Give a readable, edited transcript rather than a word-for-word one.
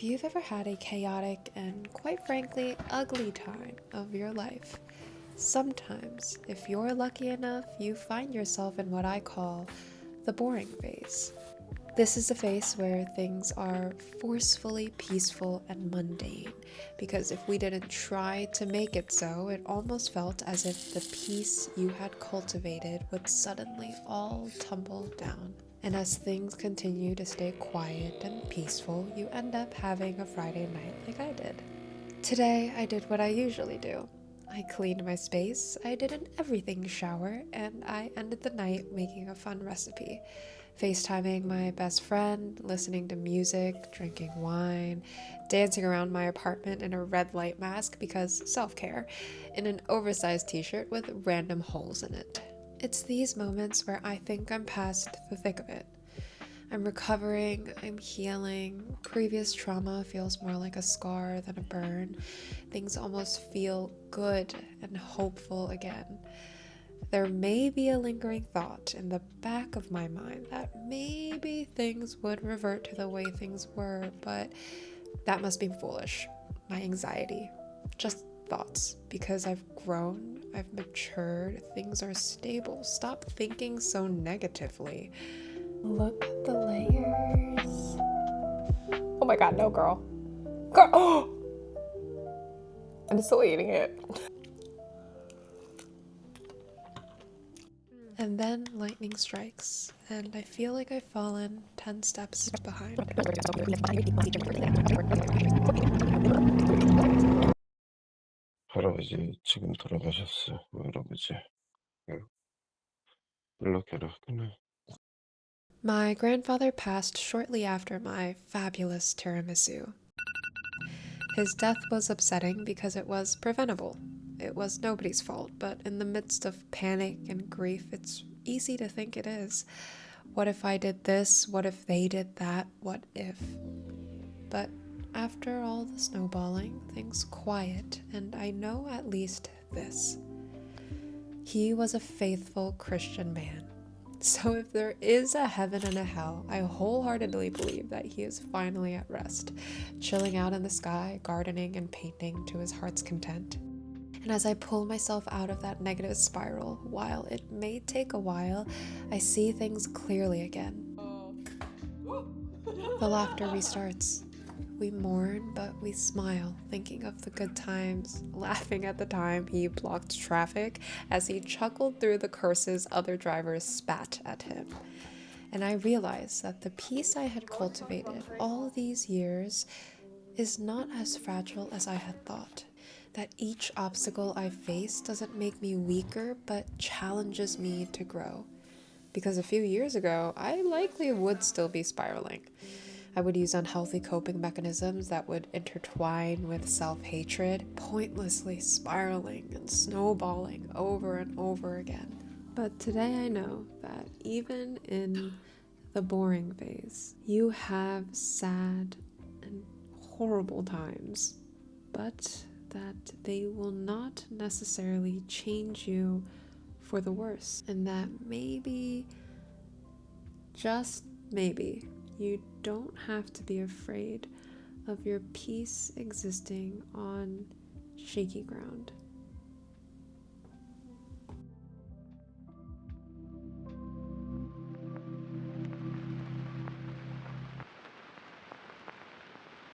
If you've ever had a chaotic and, quite frankly, ugly time of your life, sometimes, if you're lucky enough, you find yourself in what I call the boring phase. This is a phase where things are forcefully peaceful and mundane, because if we didn't try to make it so, it almost felt as if the peace you had cultivated would suddenly all tumble down. And as things continue to stay quiet and peaceful, you end up having a Friday night like I did. Today, I did what I usually do. I cleaned my space, I did an everything shower, and I ended the night making a fun recipe. FaceTiming my best friend, listening to music, drinking wine, dancing around my apartment in a red light mask because self-care, in an oversized t-shirt with random holes in it. It's these moments where I think I'm past the thick of it. I'm recovering, I'm healing. Previous trauma feels more like a scar than a burn. Things almost feel good and hopeful again. There may be a lingering thought in the back of my mind that maybe things would revert to the way things were, but that must be foolish. My anxiety. Just thoughts. Because I've grown, I've matured, things are stable. Stop thinking so negatively. Look at the layers. Oh my god, no, girl. Girl! Oh! I'm still eating it. And then lightning strikes, and I feel like I've fallen 10 steps behind. 할아버지 지금 돌아가셨어. 할아버지. 연락해라. My grandfather passed shortly after my fabulous tiramisu. His death was upsetting because it was preventable. It was nobody's fault, but in the midst of panic and grief, it's easy to think it is. What if I did this? What if they did that? What if? But after all the snowballing, things quiet, and I know at least this. He was a faithful Christian man. So if there is a heaven and a hell, I wholeheartedly believe that he is finally at rest, chilling out in the sky, gardening and painting to his heart's content. And as I pull myself out of that negative spiral, while it may take a while, I see things clearly again. The laughter restarts. We mourn, but we smile, thinking of the good times, laughing at the time he blocked traffic as he chuckled through the curses other drivers spat at him. And I realized that the peace I had cultivated all these years is not as fragile as I had thought. That each obstacle I face doesn't make me weaker, but challenges me to grow. Because a few years ago, I likely would still be spiraling. I would use unhealthy coping mechanisms that would intertwine with self-hatred, pointlessly spiraling and snowballing over and over again. But today I know that even in the boring phase, you have sad and horrible times, but that they will not necessarily change you for the worse, and that maybe, just maybe, you don't have to be afraid of your peace existing on shaky ground.